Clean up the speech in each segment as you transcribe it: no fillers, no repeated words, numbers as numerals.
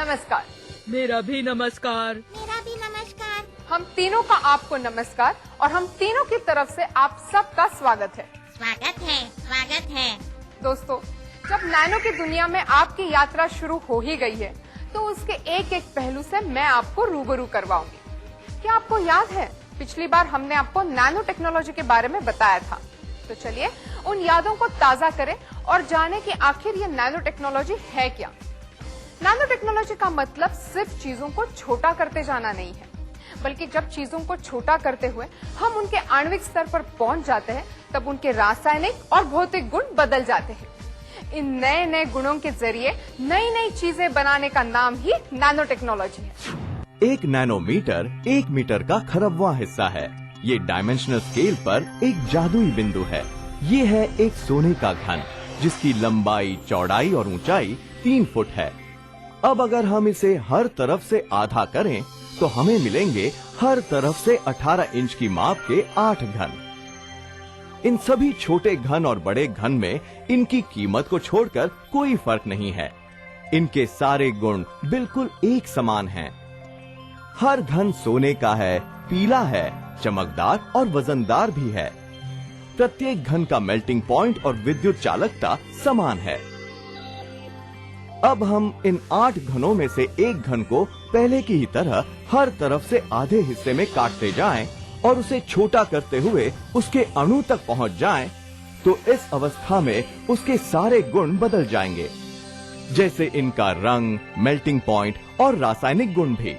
नमस्कार। मेरा भी नमस्कार। मेरा भी नमस्कार। हम तीनों का आपको नमस्कार और हम तीनों की तरफ से आप सबका स्वागत है। स्वागत है, स्वागत है। दोस्तों, जब नैनो की दुनिया में आपकी यात्रा शुरू हो ही गई है, तो उसके एक एक पहलू से मैं आपको रूबरू करवाऊंगी। क्या आपको याद है पिछली बार हमने आपको नैनो टेक्नोलॉजी के बारे में बताया था? तो चलिए उन यादों को ताजा करें और जाने कि आखिर ये नैनो टेक्नोलॉजी है क्या। नैनो टेक्नोलॉजी का मतलब सिर्फ चीजों को छोटा करते जाना नहीं है, बल्कि जब चीजों को छोटा करते हुए हम उनके आणविक स्तर पर पहुंच जाते हैं, तब उनके रासायनिक और भौतिक गुण बदल जाते हैं। इन नए नए गुणों के जरिए नई नई चीजें बनाने का नाम ही नैनो टेक्नोलॉजी है। एक नैनोमीटर 1 मीटर का खरबवां हिस्सा है। ये डायमेंशनल स्केल पर एक जादुई बिंदु है। ये है एक सोने का घन, जिसकी लंबाई, चौड़ाई और ऊंचाई 3 फुट है। अब अगर हम इसे हर तरफ से आधा करें, तो हमें मिलेंगे हर तरफ से 18 इंच की माप के 8 घन। इन सभी छोटे घन और बड़े घन में इनकी कीमत को छोड़कर कोई फर्क नहीं है। इनके सारे गुण बिल्कुल एक समान हैं। हर घन सोने का है, पीला है, चमकदार और वजनदार भी है। प्रत्येक घन का मेल्टिंग पॉइंट और विद्युत चालकता समान है। अब हम इन 8 घनों में से एक घन को पहले की ही तरह हर तरफ से आधे हिस्से में काटते जाएं और उसे छोटा करते हुए उसके अणु तक पहुंच जाएं, तो इस अवस्था में उसके सारे गुण बदल जाएंगे, जैसे इनका रंग, मेल्टिंग पॉइंट और रासायनिक गुण भी।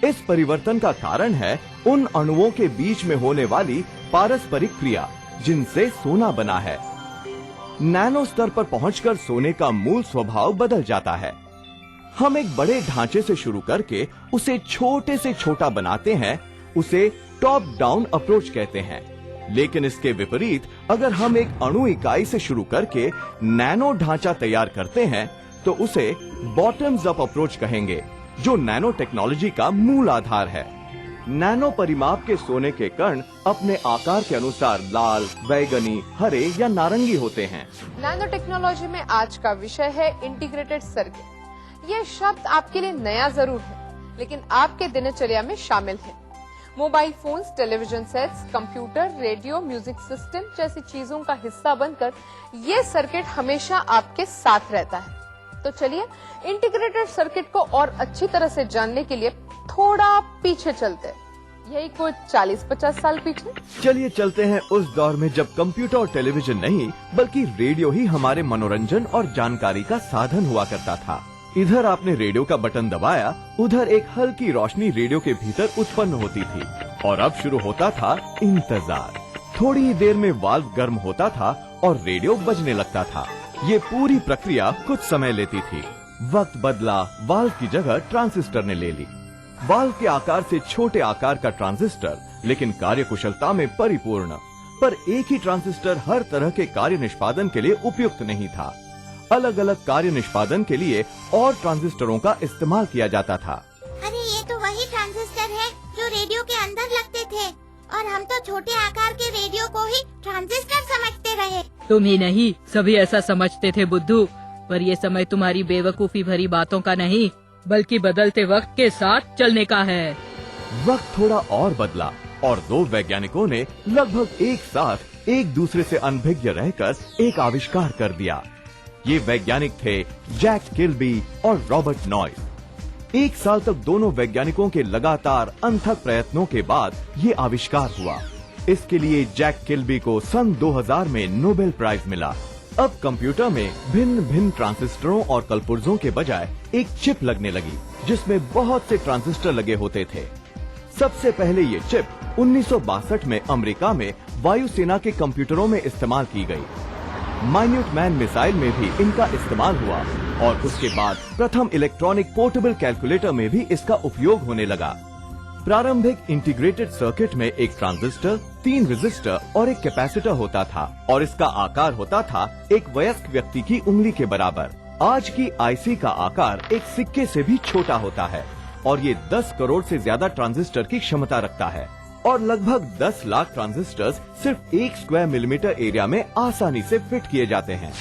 इस परिवर्तन का कारण है उन अणुओं के बीच में होने वाली पारस्परिक क्रिया, जिनसे सोना बना है। नैनो स्तर पर पहुंचकर सोने का मूल स्वभाव बदल जाता है। हम एक बड़े ढांचे से शुरू करके उसे छोटे से छोटा बनाते हैं, उसे टॉप डाउन अप्रोच कहते हैं। लेकिन इसके विपरीत अगर हम एक अणु इकाई से शुरू करके नैनो ढांचा तैयार करते हैं, तो उसे बॉटम्स अप अप्रोच कहेंगे, जो नैनो टेक्नोलॉजी का मूल आधार है। नैनो परिमाप के सोने के कण अपने आकार के अनुसार लाल, बैगनी, हरे या नारंगी होते हैं। नैनो टेक्नोलॉजी में आज का विषय है इंटीग्रेटेड सर्किट। ये शब्द आपके लिए नया जरूर है, लेकिन आपके दिनचर्या में शामिल है। Mobile phones, television sets, computer, radio, music system जैसी चीजों का हिस्सा बनकर ये सर्किट हमेशा आपके साथ रहता है। तो चलिए इंटीग्रेटेड सर्किट को और अच्छी तरह से जानने के लिए थोड़ा पीछे चलते हैं, यही कुछ 40-50 साल पीछे। चलिए चलते हैं उस दौर में जब कंप्यूटर और टेलीविजन नहीं, बल्कि रेडियो ही हमारे मनोरंजन और जानकारी का साधन हुआ करता था। इधर आपने रेडियो का बटन दबाया, उधर एक हल्की रोशनी रेडियो के भीतर उत्पन्न होती थी और अब शुरू होता था इंतजार। थोड़ी ही देर में वाल्व गर्म होता था और रेडियो बजने लगता था। ये पूरी प्रक्रिया कुछ समय लेती थी। वक्त बदला, वाल्व की जगह ट्रांजिस्टर ने ले ली। वाल्व के आकार से छोटे आकार का ट्रांजिस्टर, लेकिन कार्यकुशलता में परिपूर्ण। पर एक ही ट्रांजिस्टर हर तरह के कार्य निष्पादन के लिए उपयुक्त नहीं था। अलग अलग कार्य निष्पादन के लिए और ट्रांजिस्टरों का इस्तेमाल किया जाता था। अरे ये तो वही ट्रांजिस्टर है जो रेडियो के अंदर लगते थे, और हम तो छोटे आकार के रेडियो को ही ट्रांजिस्टर समझते रहे। तुम ही नहीं, सभी ऐसा समझते थे बुद्धू। पर ये समय तुम्हारी बेवकूफी भरी बातों का नहीं, बल्कि बदलते वक्त के साथ चलने का है। वक्त थोड़ा और बदला और 2 वैज्ञानिकों ने लगभग एक साथ एक दूसरे से अनभिज्ञ रहकर एक आविष्कार कर दिया। ये वैज्ञानिक थे जैक किल्बी और रॉबर्ट नॉइस। 1 साल तक दोनों वैज्ञानिकों के लगातार अनथक प्रयत्नों के बाद ये आविष्कार हुआ। इसके लिए जैक किल्बी को सन 2000 में नोबेल प्राइज मिला। अब कंप्यूटर में भिन्न भिन्न ट्रांजिस्टरों और कलपुर्जों के बजाय एक चिप लगने लगी, जिसमें बहुत से ट्रांजिस्टर लगे होते थे। सबसे पहले ये चिप 1962 में अमेरिका में वायुसेना के कंप्यूटरों में इस्तेमाल की गई। माइन्यूट मैन मिसाइल में भी इनका इस्तेमाल हुआ और उसके बाद प्रथम इलेक्ट्रॉनिक पोर्टेबल कैलकुलेटर में भी इसका उपयोग होने लगा। प्रारंभिक इंटीग्रेटेड सर्किट में एक ट्रांजिस्टर, 3 रेजिस्टर और एक कैपेसिटर होता था और इसका आकार होता था एक वयस्क व्यक्ति की उंगली के बराबर। आज की आईसी का आकार एक सिक्के से भी छोटा होता है और ये 10 करोड़ से ज्यादा ट्रांजिस्टर की क्षमता रखता है और लगभग 10 लाख ट्रांजिस्टर्स सिर्फ 1 स्क्वायर मिलीमीटर एरिया में आसानी से फिट किए जाते हैं।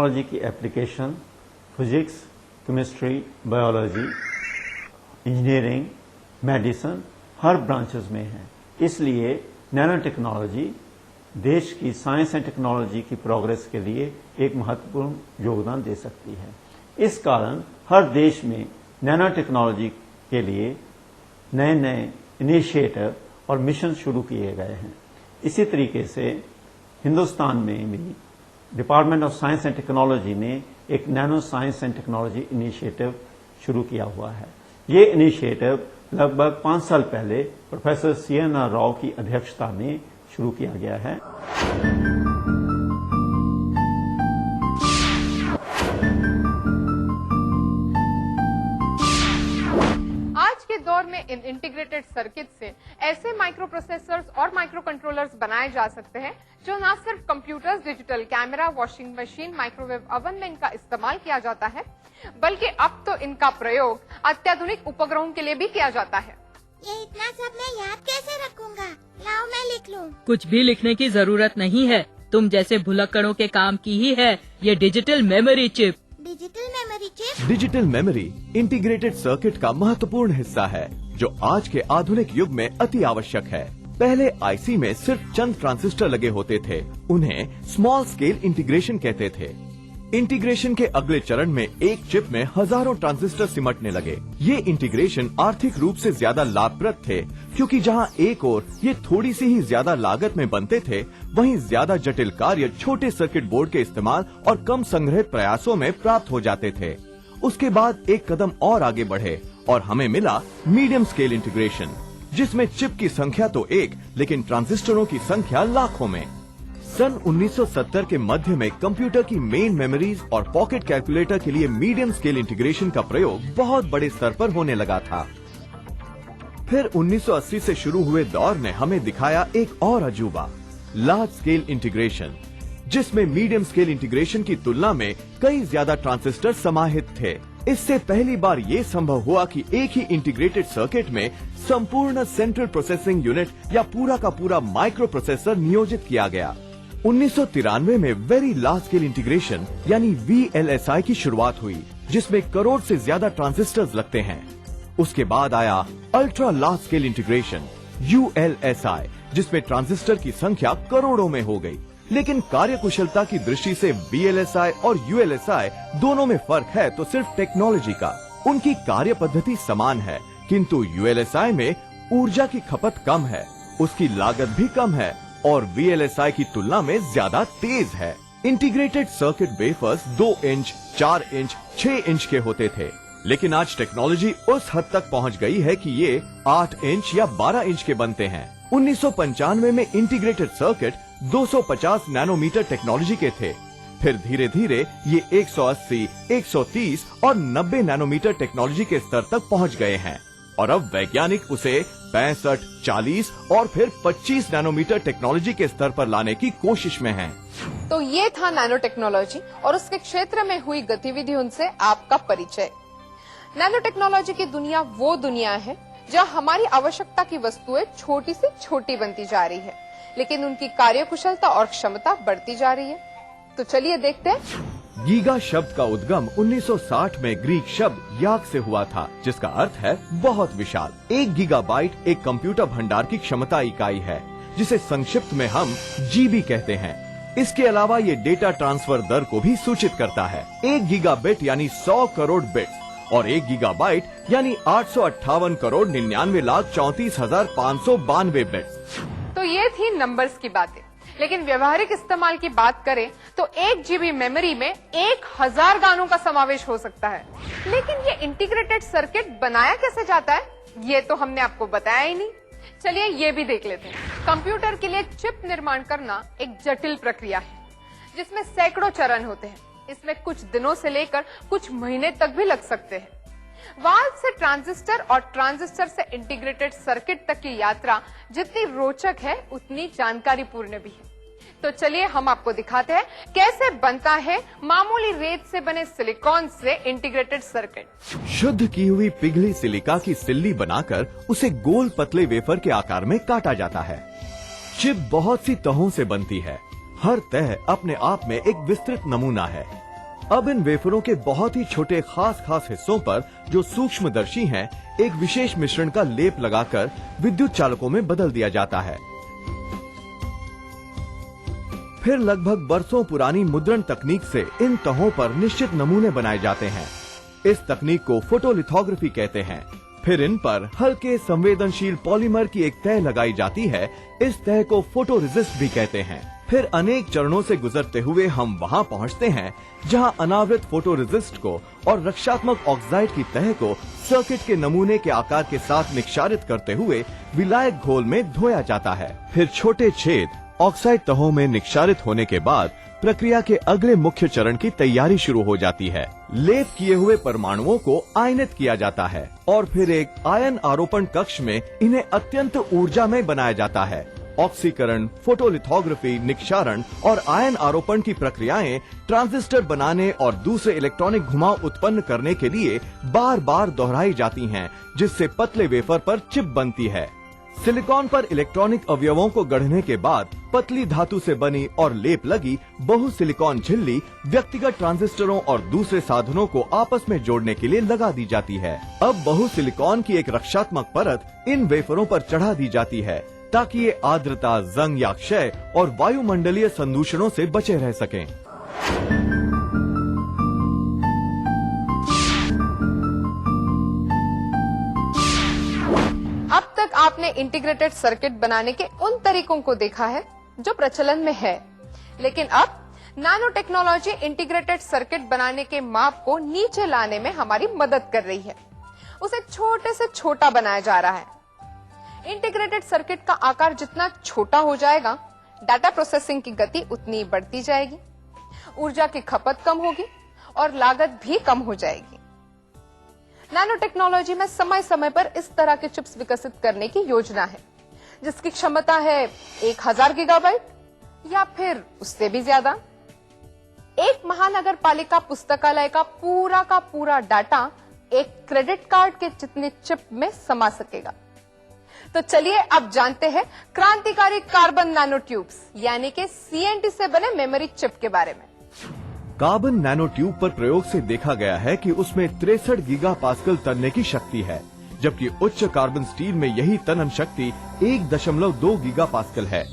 टेक्नोलॉजी की application physics, chemistry, biology, engineering, medicine हर ब्रांचेस में है। इसलिए नैनो टेक्नोलॉजी देश की साइंस एंड टेक्नोलॉजी की प्रोग्रेस के लिए एक महत्वपूर्ण योगदान दे सकती है। इस कारण हर देश में नैनो टेक्नोलॉजी के लिए नए नए इनिशिएटिव और मिशन शुरू किए गए हैं। इसी तरीके से हिंदुस्तान में भी department of science and technology ने एक nano science and technology initiative शुरू किया हुआ है। ये इनिशिएटिव लगभग 5 साल पहले प्रोफेसर CNR राव की अध्यक्षता में शुरू किया गया है। आज के दौर में इन इंटीग्रेटेड सर्किट से ऐसे माइक्रो प्रोसेसर्स और माइक्रो कंट्रोलर्स बनाए जा सकते हैं जो न सिर्फ computers, digital camera, washing machine, microwave oven में इनका इस्तेमाल किया जाता है, बल्कि अब तो इनका प्रयोग अत्याधुनिक उपग्रहों के लिए भी किया जाता है। ये इतना सब मैं याद कैसे रखूंगा? लाओ मैं लिख लूं। कुछ भी लिखने की जरूरत नहीं है, तुम जैसे भुलक्कड़ों के काम की ही है ये digital memory chip. Digital memory chip? Digital memory integrated circuit का महत्वपूर्ण हिस्सा है जो आज के आधुनिक युग में अति आवश्यक है। पहले आईसी में सिर्फ चंद ट्रांजिस्टर लगे होते थे, उन्हें स्मॉल स्केल इंटीग्रेशन कहते थे। इंटीग्रेशन के अगले चरण में एक चिप में हजारों ट्रांजिस्टर सिमटने लगे। ये इंटीग्रेशन आर्थिक रूप से ज्यादा लाभप्रद थे, क्योंकि जहां एक ओर ये थोड़ी सी ही ज्यादा लागत में बनते थे, वहीं ज्यादा जटिल कार्य छोटे सर्किट बोर्ड के इस्तेमाल और कम संग्रहित प्रयासों में प्राप्त हो जाते थे। उसके बाद एक कदम और आगे बढ़े और हमें मिला मीडियम स्केल इंटीग्रेशन, जिसमें चिप की संख्या तो एक, लेकिन ट्रांजिस्टरों की संख्या लाखों में। सन 1970 के मध्य में कंप्यूटर की मेन मेमोरीज और पॉकेट कैलकुलेटर के लिए मीडियम स्केल इंटीग्रेशन का प्रयोग बहुत बड़े स्तर पर होने लगा था। फिर 1980 से शुरू हुए दौर ने हमें दिखाया एक और अजूबा, लार्ज स्केल इंटीग्रेशन, जिसमें मीडियम स्केल इंटीग्रेशन की तुलना में कई ज्यादा ट्रांजिस्टर समाहित थे। इससे पहली बार ये संभव हुआ कि एक ही इंटीग्रेटेड सर्किट में संपूर्ण सेंट्रल प्रोसेसिंग यूनिट या पूरा का पूरा माइक्रो प्रोसेसर नियोजित किया गया। 1993 में वेरी लार्ज स्केल इंटीग्रेशन यानी VLSI की शुरुआत हुई, जिसमें करोड़ से ज्यादा ट्रांजिस्टर्स लगते हैं। उसके बाद आया ultra large scale integration ULSI, जिसमें ट्रांजिस्टर की संख्या करोड़ों में हो गई। लेकिन कार्यकुशलता की दृष्टि से VLSI और ULSI दोनों में फर्क है तो सिर्फ टेक्नोलॉजी का। उनकी कार्य पद्धति समान है, किंतु ULSI में ऊर्जा की खपत कम है, उसकी लागत भी कम है और VLSI की तुलना में ज्यादा तेज है। Integrated circuit wafers 2 inch, 4 inch, 6 inch के होते थे, लेकिन आज टेक्नोलॉजी उस हद तक पहुंच गई है कि ये 8 इंच या 12 इंच के बनते हैं। 1995 में इंटीग्रेटेड सर्किट 250 नैनोमीटर टेक्नोलॉजी के थे। फिर धीरे धीरे ये 180, 130 और 90 नैनोमीटर टेक्नोलॉजी के स्तर तक पहुंच गए हैं और अब वैज्ञानिक उसे 65, 40 और फिर 25 नैनोमीटर टेक्नोलॉजी के स्तर पर लाने की कोशिश में हैं। तो ये था नैनो टेक्नोलॉजी और उसके क्षेत्र में हुई गतिविधियों से आपका परिचय। नैनो टेक्नोलॉजी की दुनिया वो दुनिया है जहाँ हमारी आवश्यकता की वस्तुएं छोटी से छोटी बनती जा रही है, लेकिन उनकी कार्यकुशलता और क्षमता बढ़ती जा रही है। तो चलिए देखते हैं। गीगा शब्द का उद्गम 1960 में ग्रीक शब्द याक से हुआ था, जिसका अर्थ है बहुत विशाल। 1 गीगाबाइट एक कंप्यूटर भंडार की क्षमता इकाई है, जिसे संक्षिप्त में हम जीबी कहते हैं। इसके अलावा ये डेटा ट्रांसफर दर को भी सूचित करता है। 1 गीगाबिट यानी 100 करोड़ बिट्स और 1 गीगाबाइट यानी 858 करोड़ 99,34,592 बिट्स। तो ये थी नंबर्स की बातें, लेकिन व्यवहारिक इस्तेमाल की बात करें तो 1 GB मेमोरी में 1000 गानों का समावेश हो सकता है। लेकिन ये इंटीग्रेटेड सर्किट बनाया कैसे जाता है, ये तो हमने आपको बताया ही नहीं। चलिए ये भी देख लेते हैं। कंप्यूटर के लिए चिप निर्माण करना एक जटिल प्रक्रिया है, जिसमें सैकड़ों चरण होते हैं। इसमें कुछ दिनों से लेकर कुछ महीने तक भी लग सकते हैं। वाल्व से ट्रांजिस्टर और ट्रांजिस्टर से इंटीग्रेटेड सर्किट तक की यात्रा जितनी रोचक है उतनी जानकारीपूर्ण भी है। तो चलिए हम आपको दिखाते हैं कैसे बनता है मामूली रेत से बने सिलिकॉन से इंटीग्रेटेड सर्किट। शुद्ध की हुई पिघली सिलिका की सिल्ली बनाकर उसे गोल पतले वेफर के आकार में काटा जाता है। चिप बहुत सी तहों से बनती है। हर तह अपने आप में एक विस्तृत नमूना है। अब इन वेफरों के बहुत ही छोटे खास हिस्सों पर जो सूक्ष्मदर्शी हैं, एक विशेष मिश्रण का लेप लगाकर विद्युत चालकों में बदल दिया जाता है। फिर लगभग बरसों पुरानी मुद्रण तकनीक से इन तहों पर निश्चित नमूने बनाए जाते हैं। इस तकनीक को फोटोलिथोग्राफी कहते हैं। फिर इन पर हल्के संवेदनशील पॉलीमर की एक तह लगाई जाती है। इस तह को फोटो रेजिस्ट भी कहते हैं। फिर अनेक चरणों से गुजरते हुए हम वहां पहुंचते हैं जहां अनावृत फोटो रेजिस्ट को और रक्षात्मक ऑक्साइड की तह को सर्किट के नमूने के आकार के साथ निक्षारित करते हुए विलायक घोल में धोया जाता है। फिर छोटे छेद ऑक्साइड तहों में निक्षारित होने के बाद प्रक्रिया के अगले मुख्य चरण की तैयारी शुरू हो जाती है। लेप किए हुए परमाणुओं को आयनित किया जाता है और फिर एक आयन आरोपण कक्ष में इन्हें अत्यंत ऊर्जामय बनाया जाता है। ऑक्सीकरण, फोटोलिथोग्राफी, निक्षारण और आयन आरोपण की प्रक्रियाएं ट्रांजिस्टर बनाने और दूसरे इलेक्ट्रॉनिक घुमाव उत्पन्न करने के लिए बार बार दोहराई जाती हैं, जिससे पतले वेफर पर चिप बनती है। सिलिकॉन पर इलेक्ट्रॉनिक अवयवों को गढ़ने के बाद पतली धातु से बनी और लेप लगी बहु सिलिकॉन झिल्ली व्यक्तिगत ट्रांजिस्टरों और दूसरे साधनों को आपस में जोड़ने के लिए लगा दी जाती है। अब बहु सिलिकॉन की एक रक्षात्मक परत इन वेफरों पर चढ़ा दी जाती है ताकि ये आर्द्रता, जंग या क्षय और वायुमंडलीय संदूषणों से बचे रह सकें। अब तक आपने इंटीग्रेटेड सर्किट बनाने के उन तरीकों को देखा है जो प्रचलन में है, लेकिन अब नैनो टेक्नोलॉजी इंटीग्रेटेड सर्किट बनाने के माप को नीचे लाने में हमारी मदद कर रही है। उसे छोटे से छोटा बनाया जा रहा है। इंटीग्रेटेड सर्किट का आकार जितना छोटा हो जाएगा, डाटा प्रोसेसिंग की गति उतनी बढ़ती जाएगी, ऊर्जा की खपत कम होगी और लागत भी कम हो जाएगी। नैनो टेक्नोलॉजी में समय समय पर इस तरह के चिप्स विकसित करने की योजना है, जिसकी क्षमता है 1000 गीगाबाइट या फिर उससे भी ज्यादा। एक महानगर पालिका पुस्तकालय का पूरा डाटा एक क्रेडिट कार्ड के जितने चिप में समा सकेगा। तो चलिए अब जानते हैं क्रांतिकारी कार्बन नैनो ट्यूब्स यानी कि CNT से बने मेमोरी चिप के बारे में। कार्बन नैनो ट्यूब पर प्रयोग से देखा गया है कि उसमें 63 गीगापास्कल तनने की शक्ति है, जबकि उच्च कार्बन स्टील में यही तनन शक्ति 1.2 गीगापास्कल है।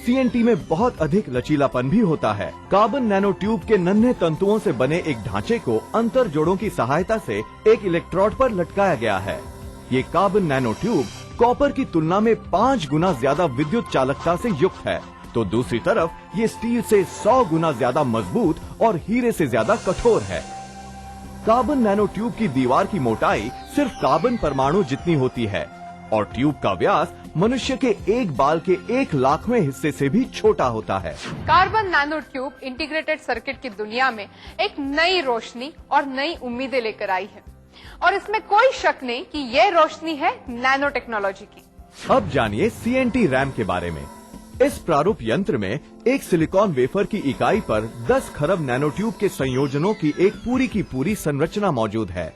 CNT में बहुत अधिक लचीलापन भी होता है। कार्बन नैनो ट्यूब के नन्हे तंतुओं से बने एक ढांचे को अंतर जोड़ों की सहायता से एक इलेक्ट्रोड पर लटकाया गया है। ये कार्बन नैनो ट्यूब कॉपर की तुलना में 5 गुना ज्यादा विद्युत चालकता से युक्त है, तो दूसरी तरफ ये स्टील से 100 गुना ज्यादा मजबूत और हीरे से ज्यादा कठोर है। कार्बन नैनो ट्यूब की दीवार की मोटाई सिर्फ कार्बन परमाणु जितनी होती है और ट्यूब का व्यास मनुष्य के एक बाल के 1,00,000वें हिस्से से भी छोटा होता है। Carbon nano tube integrated circuit की दुनिया में एक नई रोशनी और नई उम्मीदें लेकर आई है और इसमें कोई शक नहीं कि ये रोशनी है नैनो टेक्नोलॉजी की। अब जानिए CNT रैम के बारे में। इस प्रारूप यंत्र में एक सिलिकॉन वेफर की इकाई पर 10 खरब नैनो ट्यूब के संयोजनों की एक पूरी की पूरी संरचना मौजूद है।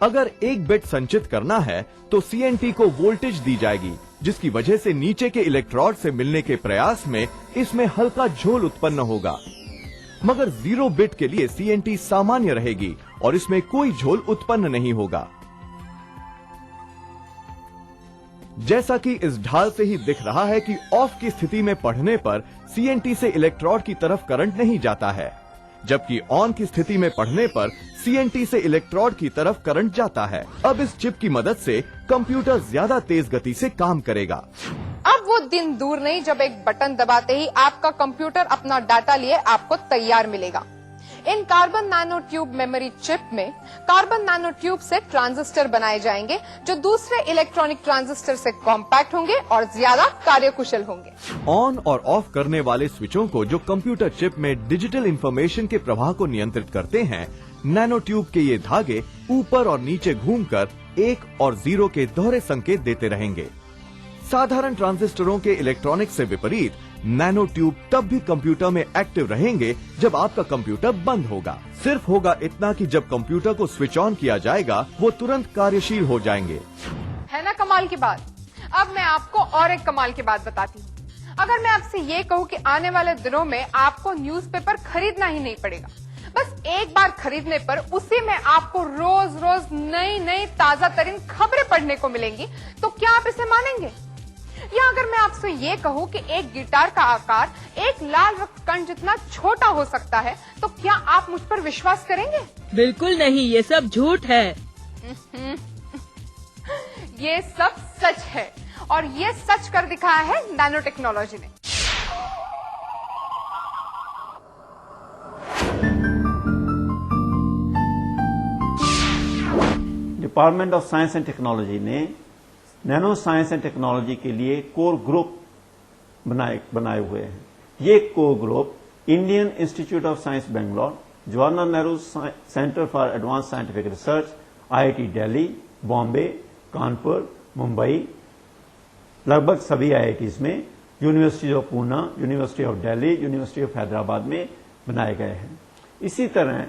अगर एक बिट संचित करना है तो CNT को वोल्टेज दी जाएगी, जिसकी वजह से नीचे के इलेक्ट्रोड से मिलने के प्रयास में इसमें हल्का झोल उत्पन्न होगा। मगर 0 बिट के लिए CNT सामान्य रहेगी और इसमें कोई झोल उत्पन्न नहीं होगा। जैसा कि इस ढाल से ही दिख रहा है कि ऑफ की स्थिति में पढ़ने पर CNT से इलेक्ट्रोड की तरफ करंट नहीं जाता है, जबकि ऑन की स्थिति में पढ़ने पर CNT से इलेक्ट्रोड की तरफ करंट जाता है। अब इस चिप की मदद से कंप्यूटर ज्यादा तेज गति से काम करेगा। अब वो दिन दूर नहीं जब एक बटन दबाते ही आपका कंप्यूटर अपना डाटा लिए आपको तैयार मिलेगा। इन carbon nano tube memory chip में कार्बन नैनो ट्यूब से ट्रांजिस्टर बनाए जाएंगे जो दूसरे इलेक्ट्रॉनिक ट्रांजिस्टर से कॉम्पैक्ट होंगे और ज्यादा कार्यकुशल होंगे। ऑन और ऑफ करने वाले स्विचों को जो कंप्यूटर चिप में डिजिटल इंफॉर्मेशन के प्रवाह को नियंत्रित करते हैं, नैनो ट्यूब के ये धागे ऊपर और नीचे घूमकर 1 और 0 के दोहरे संकेत देते रहेंगे। साधारण ट्रांजिस्टरों के इलेक्ट्रॉनिक से विपरीत नैनो ट्यूब तब भी कंप्यूटर में एक्टिव रहेंगे जब आपका कंप्यूटर बंद होगा। सिर्फ होगा इतना कि जब कंप्यूटर को स्विच ऑन किया जाएगा वो तुरंत कार्यशील हो जाएंगे। है ना कमाल की बात। अब मैं आपको और एक कमाल की बात बताती हूँ। अगर मैं आपसे ये कहूँ कि आने वाले दिनों में आपको न्यूज़पेपर खरीदना ही नहीं पड़ेगा, बस एक बार खरीदने पर उसी में आपको रोज रोज नई नई ताजा तरीन खबरें पढ़ने को मिलेंगी, तो क्या आप इसे मानेंगे? या अगर मैं आपसे ये कहूँ कि एक गिटार का आकार एक लाल रक्त कण जितना छोटा हो सकता है, तो क्या आप मुझ पर विश्वास करेंगे? बिल्कुल नहीं, ये सब झूठ है। ये सब सच है, और ये सच कर दिखाया है नैनो टेक्नोलॉजी ने। Department of science and technology ने नैनो साइंस एंड टेक्नोलॉजी के लिए कोर ग्रुप बनाए हुए हैं। ये core group Indian institute of science Bangalore, Jawaharlal Nehru centre for advance scientific research, IIT Delhi, Bombay, Kanpur, Mumbai, लगभग सभी IITs में, university of Poona, university of Delhi, university of Hyderabad में बनाए गए हैं। इसी तरह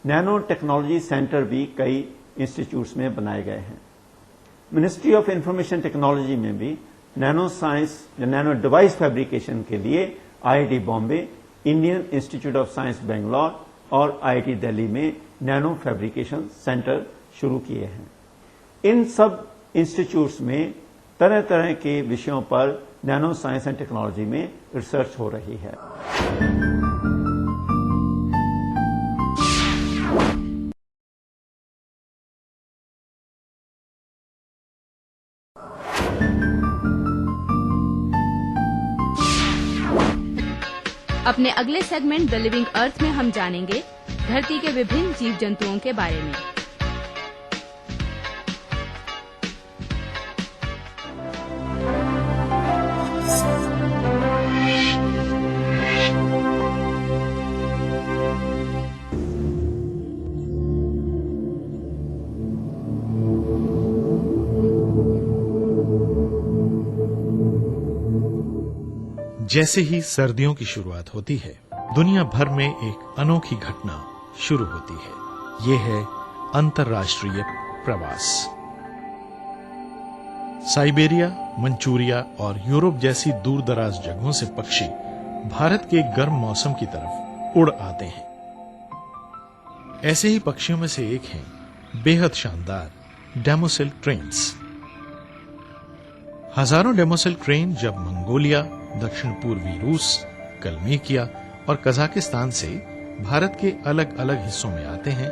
नैनो टेक्नोलॉजी सेंटर भी कई इंस्टीट्यूट्स में बनाए गए हैं। मिनिस्ट्री ऑफ इंफॉर्मेशन टेक्नोलॉजी में भी नैनो साइंस या नैनो डिवाइस फैब्रिकेशन के लिए IIT Bombay, Indian institute of science Bangalore और IIT दिल्ली में नैनो फैब्रिकेशन सेंटर शुरू किए हैं। इन सब इंस्टीट्यूट्स में तरह तरह के विषयों पर नैनो साइंस एंड टेक्नोलॉजी में रिसर्च हो रही है। अपने अगले सेगमेंट द लिविंग अर्थ में हम जानेंगे धरती के विभिन्न जीव जंतुओं के बारे में। जैसे ही सर्दियों की शुरुआत होती है, दुनिया भर में एक अनोखी घटना शुरू होती है। ये है अंतर्राष्ट्रीय प्रवास। साइबेरिया, मंचूरिया और यूरोप जैसी दूर दराज जगहों से पक्षी भारत के गर्म मौसम की तरफ उड़ आते हैं। ऐसे ही पक्षियों में से एक हैं बेहद शानदार डेमोसेल क्रेन्स। हजारों डेमोसेल क्रेन जब मंगोलिया, दक्षिण पूर्वी रूस, कलमेकिया और कजाकिस्तान से भारत के अलग अलग हिस्सों में आते हैं,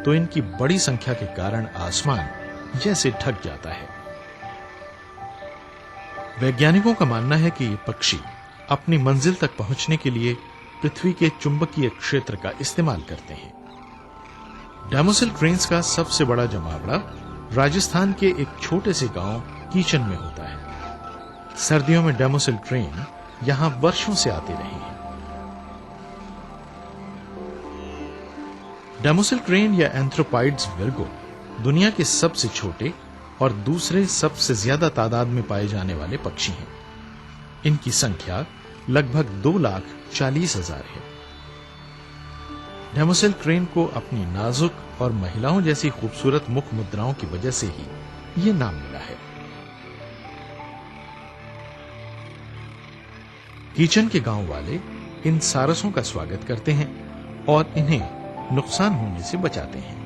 तो इनकी बड़ी संख्या के कारण आसमान जैसे ढक जाता है। वैज्ञानिकों का मानना है कि ये पक्षी अपनी मंजिल तक पहुंचने के लिए पृथ्वी के चुंबकीय क्षेत्र का इस्तेमाल करते हैं। डेमोसेल क्रेन्स का सबसे बड़ा जमावड़ा राजस्थान के एक छोटे से गांव कीचन में होता है। सर्दियों में डेमोसेल क्रेन यहां वर्षों से आते रहे हैं। डेमोसेल क्रेन या एंथ्रोपाइड्स विर्गो दुनिया के सबसे छोटे और दूसरे सबसे ज्यादा तादाद में पाए जाने वाले पक्षी हैं। इनकी संख्या लगभग 2,40,000 है। डेमोसेल क्रेन को अपनी नाजुक और महिलाओं जैसी खूबसूरत मुख मुद्राओं की वजह से ही ये नाम मिला है। कीचन के गांव वाले इन सारसों का स्वागत करते हैं और इन्हें नुकसान होने से बचाते हैं।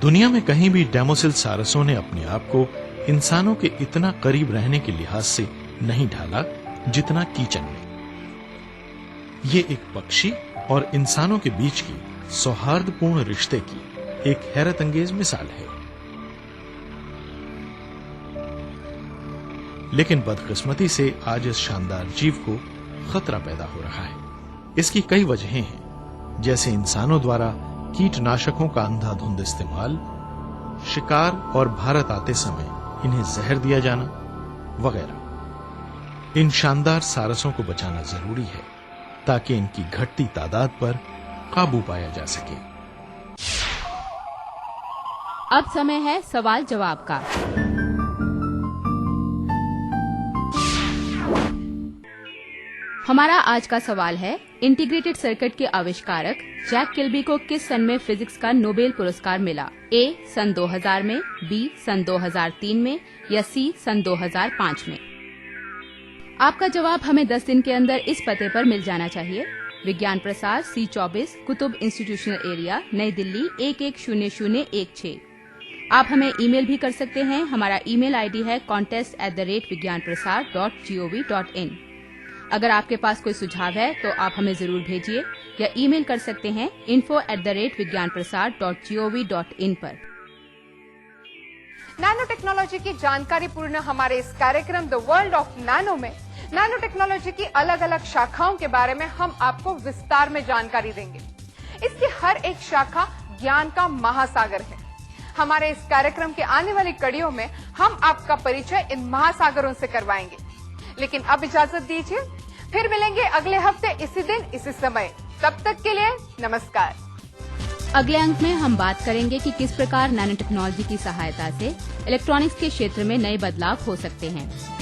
दुनिया में कहीं भी डेमोसेल सारसों ने अपने आप को इंसानों के इतना करीब रहने के लिहाज से नहीं ढाला जितना कीचन में। ये एक पक्षी और इंसानों के बीच की सौहार्दपूर्ण रिश्ते की एक हैरत अंगेज मिसाल है। लेकिन बदकिस्मती से आज इस शानदार जीव को खतरा पैदा हो रहा है। इसकी कई वजहें हैं, जैसे इंसानों द्वारा कीटनाशकों का अंधाधुंध इस्तेमाल, शिकार और भारत आते समय इन्हें जहर दिया जाना वगैरह। इन शानदार सारसों को बचाना जरूरी है ताकि इनकी घटती तादाद पर काबू पाया जा सके। अब समय है सवाल जवाब का। हमारा आज का सवाल है, इंटीग्रेटेड सर्किट के आविष्कारक जैक किल्बी को किस सन में फिजिक्स का नोबेल पुरस्कार मिला? ए सन 2000 में, बी सन 2003 में या सी सन 2005 में? आपका जवाब हमें 10 दिन के अंदर इस पते पर मिल जाना चाहिए। विज्ञान प्रसार C24 कुतुब इंस्टीट्यूशनल एरिया, नई दिल्ली 110016। आप हमें ईमेल भी कर सकते हैं। हमारा ईमेल आईडी है contest@vigyanprasar.gov.in। अगर आपके पास कोई सुझाव है तो आप हमें जरूर भेजिए या ईमेल कर सकते हैं info@vigyanprasar.gov.in पर। नैनो टेक्नोलॉजी की जानकारी पूर्ण हमारे इस कार्यक्रम द वर्ल्ड ऑफ नैनो में नैनो टेक्नोलॉजी की अलग अलग शाखाओं के बारे में हम आपको विस्तार में जानकारी देंगे। इसकी हर एक शाखा ज्ञान का महासागर है। हमारे इस कार्यक्रम के आने वाली कड़ियों में हम आपका परिचय इन महासागरों से करवाएंगे। लेकिन अब इजाजत दीजिए, फिर मिलेंगे अगले हफ्ते इसी दिन इसी समय। तब तक के लिए नमस्कार। अगले अंक में हम बात करेंगे कि किस प्रकार नैनो टेक्नोलॉजी की सहायता से इलेक्ट्रॉनिक्स के क्षेत्र में नए बदलाव हो सकते हैं।